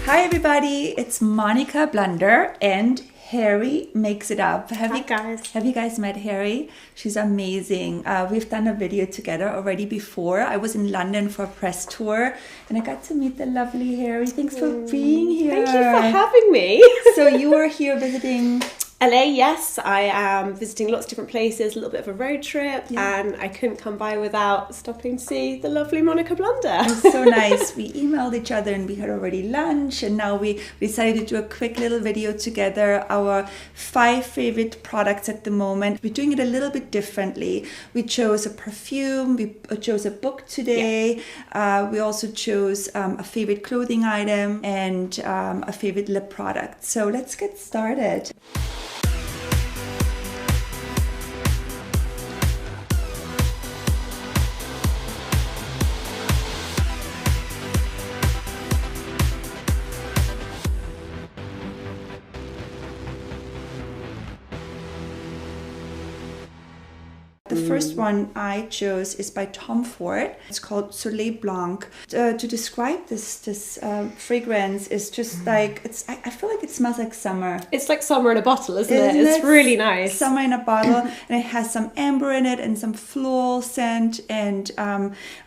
Hi everybody, it's Monica Blunder and Harry Makes It Up. Have you guys met Harry? She's amazing. We've done a video together already before. I was in London for a press tour and I got to meet the lovely Harry. Thanks for being here. Thank you for having me. So you were here visiting LA, yes. I am visiting lots of different places, a little bit of a road trip, and I couldn't come by without stopping to see the lovely Monica Blunder. It was so nice. We emailed each other and we had already lunch, and now we decided to do a quick little video together, our 5 favorite products at the moment. We're doing it a little bit differently. We chose a perfume, we chose a book today, we also chose a favorite clothing item and a favorite lip product. So let's get started. The first one I chose is by Tom Ford. It's called Soleil Blanc. To describe this fragrance is just like, I feel like it smells like summer. It's like summer in a bottle, isn't it? It's really nice. Summer in a bottle, and it has some amber in it and some floral scent, and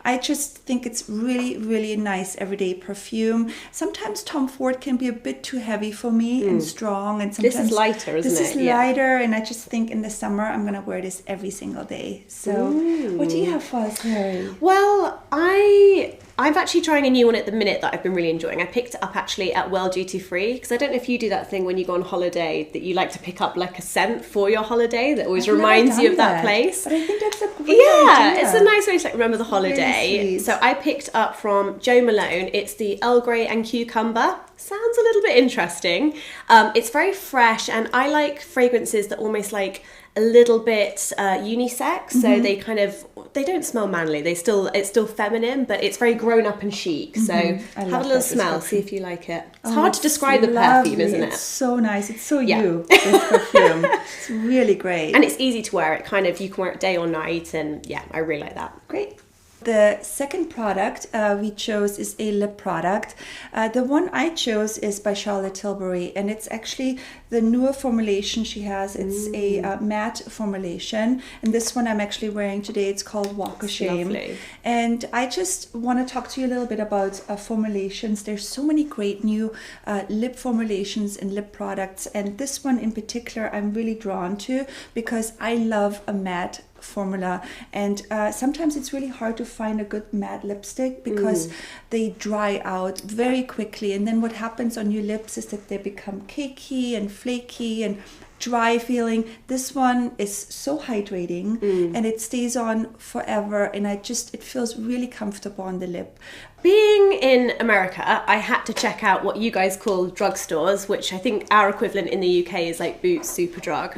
I just think it's really, really nice everyday perfume. Sometimes Tom Ford can be a bit too heavy for me and strong, and sometimes this is lighter, isn't it? This is lighter, and I just think in the summer I'm gonna wear this every single day. So what do you have for us, Harry? Well, I'm actually trying a new one at the minute that I've been really enjoying. I picked it up actually at Well Duty Free, because I don't know if you do that thing when you go on holiday that you like to pick up like a scent for your holiday that always reminds you of that place. But I think that's a great idea. It's a nice way to like remember the holiday. Really so I picked up from Jo Malone. It's the Earl Grey and Cucumber. Sounds a little bit interesting. It's very fresh, and I like fragrances that almost like a little bit unisex, so they don't smell manly. It's still feminine, but it's very grown up and chic. So have a little smell, see if you like it. It's hard to describe the perfume, isn't it? It's so nice. It's so you, this perfume. It's really great. And it's easy to wear. You can wear it day or night, and yeah, I really like that. Great. The second product we chose is a lip product. The one I chose is by Charlotte Tilbury, and it's actually the newer formulation she has. It's a matte formulation, and this one I'm actually wearing today. It's called Walk of Shame. Lovely. And I just want to talk to you a little bit about formulations. There's so many great new lip formulations and lip products, and this one in particular I'm really drawn to because I love a matte formula, and sometimes it's really hard to find a good matte lipstick because they dry out very quickly, and then what happens on your lips is that they become cakey and flaky and dry feeling. This one is so hydrating and it stays on forever, and it feels really comfortable on the lip. Being in America, I had to check out what you guys call drugstores, which I think our equivalent in the UK is like Boots, Superdrug,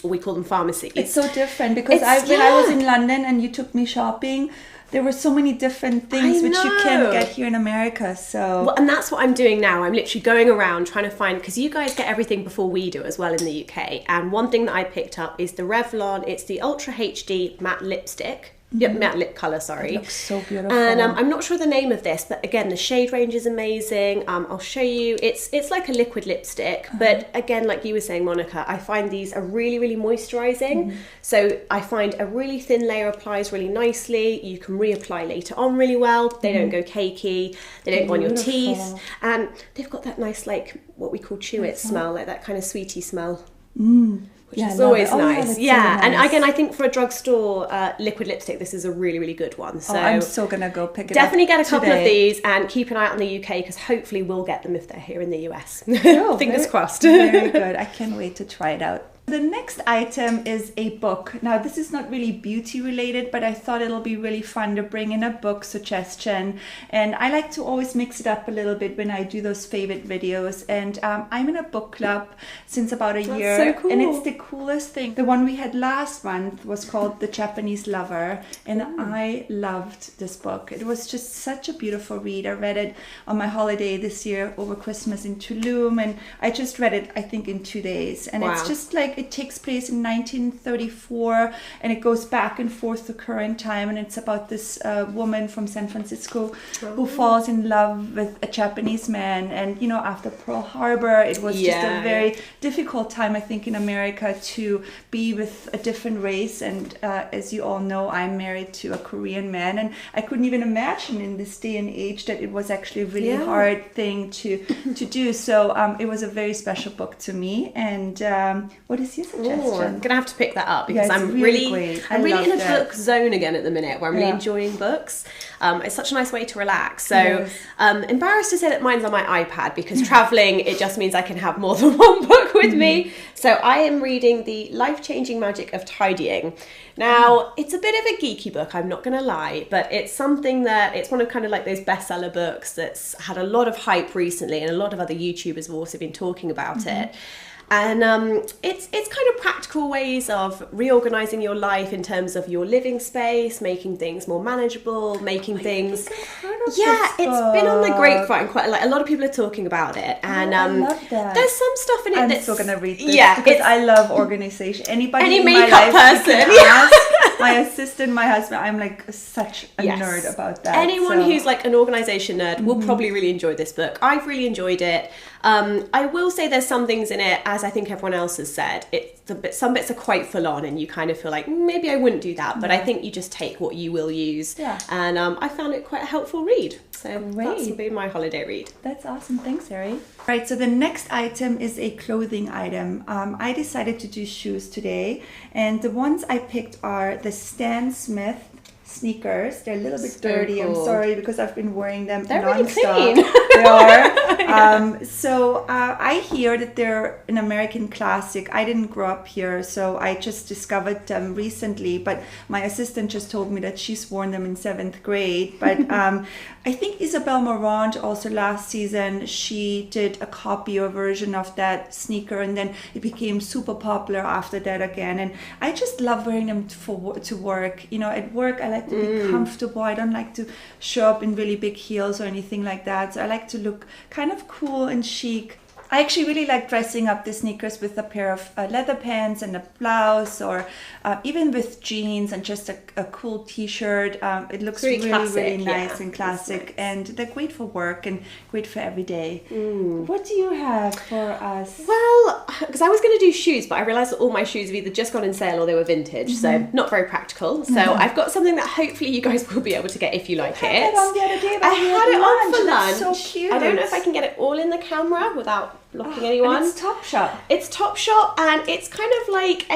we call them pharmacies. It's so different because when I was in London and you took me shopping, there were so many different things which you can't get here in America. So and that's what I'm doing now. I'm literally going around trying to find, because you guys get everything before we do as well in the UK. And one thing that I picked up is the Revlon. It's the Ultra HD matte lipstick. Matte lip colour, sorry. It looks so beautiful. And I'm not sure the name of this, but again, the shade range is amazing. I'll show you. It's like a liquid lipstick, but again, like you were saying, Monica, I find these are really, really moisturising. So I find a really thin layer applies really nicely. You can reapply later on really well. They don't go cakey. They don't go on your teeth. And they've got that nice, like, what we call chew-it smell, like that kind of sweetie smell. Which is always nice. And again, I think for a drugstore liquid lipstick, this is a really, really good one. So I'm so gonna go pick it up. Definitely get a couple of these, and keep an eye out on the UK, because hopefully we'll get them if they're here in the US. Fingers crossed. Very good. I can't wait to try it out. The next item is a book. Now, this is not really beauty related, but I thought it'll be really fun to bring in a book suggestion. And I like to always mix it up a little bit when I do those favorite videos. And I'm in a book club since about a year. So cool. And it's the coolest thing. The one we had last month was called The Japanese Lover. And I loved this book. It was just such a beautiful read. I read it on my holiday this year over Christmas in Tulum. And I just read it, I think, in 2 days. And it's just like, It takes place in 1934, and it goes back and forth to current time, and it's about this woman from San Francisco who falls in love with a Japanese man. And, you know, after Pearl Harbor, it was just a very difficult time, I think, in America to be with a different race. And as you all know, I'm married to a Korean man, and I couldn't even imagine in this day and age that it was actually a really hard thing to do. So it was a very special book to me. And what is your suggestion? Ooh, I'm gonna have to pick that up because I'm really in a book zone again at the minute, where I'm really enjoying books. It's such a nice way to relax. So embarrassed to say that mine's on my iPad, because traveling, it just means I can have more than one book with me. So I am reading The Life-Changing Magic of Tidying. Now, it's a bit of a geeky book, I'm not going to lie, but it's something that, it's one of kind of like those bestseller books that's had a lot of hype recently, and a lot of other YouTubers have also been talking about it. And it's kind of practical ways of reorganizing your life in terms of your living space, making things more manageable, making things. It's been on the grapevine quite a lot of people are talking about it, and I love that. There's some stuff in it I'm still gonna read this because I love organization. Any makeup my life person, my assistant, my husband. I'm like such a nerd about that. Anyone who's like an organization nerd will probably really enjoy this book. I've really enjoyed it. I will say there's some things in it, as I think everyone else has said, some bits are quite full on, and you kind of feel like maybe I wouldn't do that, but I think you just take what you will use. And I found it quite a helpful read. So that's will be my holiday read. That's awesome. Thanks, Harry. Right, so the next item is a clothing item. I decided to do shoes today, and the ones I picked are the Stan Smith sneakers. They're a little bit dirty. Cool. I'm sorry, because I've been wearing them non-stop. Really clean. They are. So I hear that they're an American classic. I didn't grow up here, so I just discovered them recently. But my assistant just told me that she's worn them in 7th grade. But I think Isabel Marant also last season, she did a copy or version of that sneaker, and then it became super popular after that again. And I just love wearing them to work. You know, at work I like to be comfortable. I don't like to show up in really big heels or anything like that. So I like to look kind of cool and chic. I actually really like dressing up the sneakers with a pair of leather pants and a blouse, or even with jeans and just a cool t-shirt. It looks really nice and classic, nice. And they're great for work and great for every day. What do you have for us? Well, because I was going to do shoes, but I realised that all my shoes have either just gone in sale or they were vintage, so not very practical. So I've got something that hopefully you guys will be able to get if you like it. I had it on the other day. I had it on for lunch. That's so cute. I don't know if I can get it all in the camera without blocking anyone. And it's Topshop. It's Topshop, and it's kind of like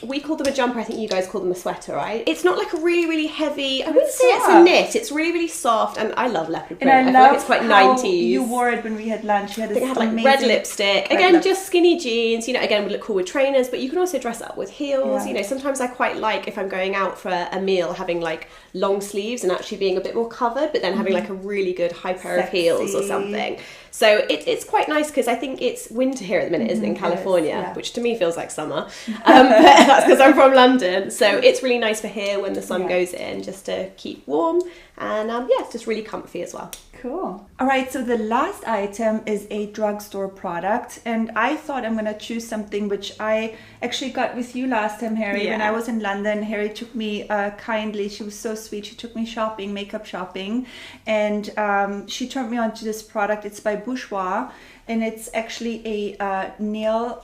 we call them a jumper. I think you guys call them a sweater, right? It's not like a really, really heavy. I wouldn't say it's a knit. It's really, really soft, and I love leopard print. And I feel like it's quite 90s. You wore it when we had lunch. You had it had like red lipstick. Again, just skinny jeans. You know, again, would look cool with trainers, but you can also dress it up with heels. You know, sometimes I quite like, if I'm going out for a meal, having like long sleeves and actually being a bit more covered, but then having like a really good high pair of heels or something. So it's quite nice, because I think it's winter here at the minute, isn't it, in California, which to me feels like summer. But that's because I'm from London. So it's really nice for here when the sun goes in, just to keep warm. And it's just really comfy as well. Cool. All right, so the last item is a drugstore product, and I thought I'm going to choose something which I actually got with you last time, Harry. When I was in London, Harry took me kindly. She was so sweet. She took me shopping, makeup shopping, and she turned me on to this product. It's by Bourjois, and it's actually a nail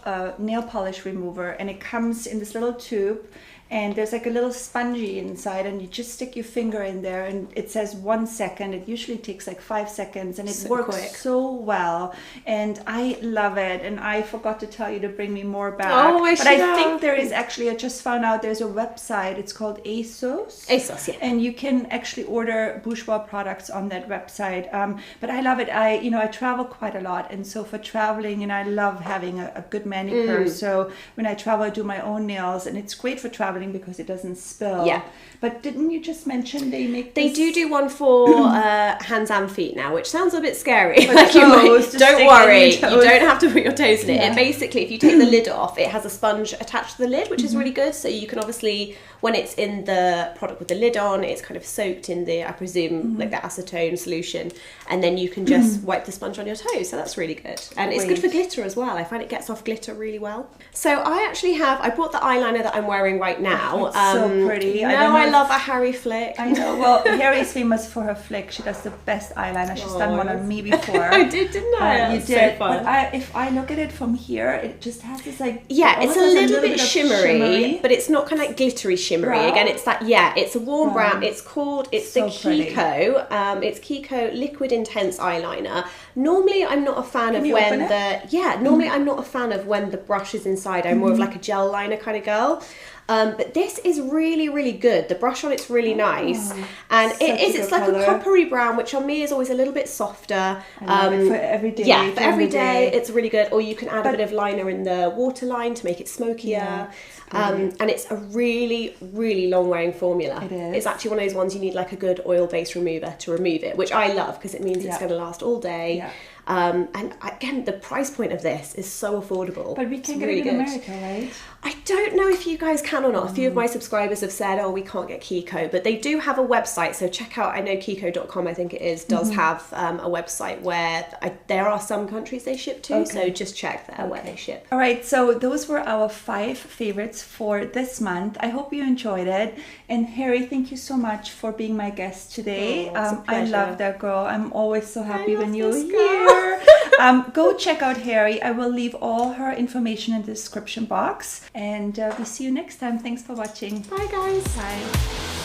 polish remover, and it comes in this little tube. And there's like a little spongy inside, and you just stick your finger in there, and it says 1 second. It usually takes like 5 seconds, and it works so well. And I love it. And I forgot to tell you to bring me more back. Oh, I think there is actually, I just found out there's a website. It's called ASOS. ASOS, yeah. And you can actually order Bourjois products on that website. But I love it. I travel quite a lot, and so for traveling, and I love having a good manicure. So when I travel, I do my own nails, and it's great for traveling. traveling because it doesn't spill. Yeah. But didn't you just mention they make They this? do one for hands and feet now, which sounds a bit scary. For Like toes, to don't stick worry, in you your toes. don't have to put your toes in it. Yeah. It basically, if you take the lid off, it has a sponge attached to the lid, which is Mm-hmm. really good. So you can obviously, when it's in the product with the lid on, it's kind of soaked in the, I presume, Mm-hmm. like the acetone solution, and then you can just wipe the sponge on your toes. So that's really good, and it's good for glitter as well. I find it gets off glitter really well. So I bought the eyeliner that I'm wearing right now. It's so pretty. You I know, don't know I if- love a Harry flick. I know. Well, Harry is famous for her flick. She does the best eyeliner. She's done one on me before. I did, didn't I? You That's did. So fun. But if I look at it from here, it just has this like Yeah, it's almost a has little bit of shimmery, but it's not kind of like glittery shimmery. Brown? Again, it's that, yeah, it's a warm brown. It's So the pretty. Kiko. It's Kiko Liquid Intense Eyeliner. Normally, I'm not a fan of you open when normally I'm not a fan of when the brush is inside. I'm more of like a gel liner kind of girl. But this is really, really good. The brush on it's really nice. And such a it's good like colour. a coppery brown, which on me is always a little bit softer. I love it for every day. Yeah, for during every the day, it's really good. Or you can add But- a bit of liner in the waterline to make it smokier. Yeah, And it's a really, really long wearing formula. It is. It's actually one of those ones you need like a good oil-based remover to remove it, which I love because it means it's Yeah. going to last all day. Yeah. And again, the price point of this is so affordable. But we It's can get really it in good. America, right? I don't know if you guys can or not. A few of my subscribers have said, oh, we can't get Kiko, but they do have a website. So check out, I know Kiko.com, I think it is, does have a website where there are some countries they ship to. So just check there where they ship. All right, so those were our 5 favorites for this month. I hope you enjoyed it. And Harry, thank you so much for being my guest today. Oh, it's a I pleasure. love that girl. I'm always so happy love when you're this here. Go check out Harry. I will leave all her information in the description box. And we see you next time. Thanks for watching. Bye, guys. Bye.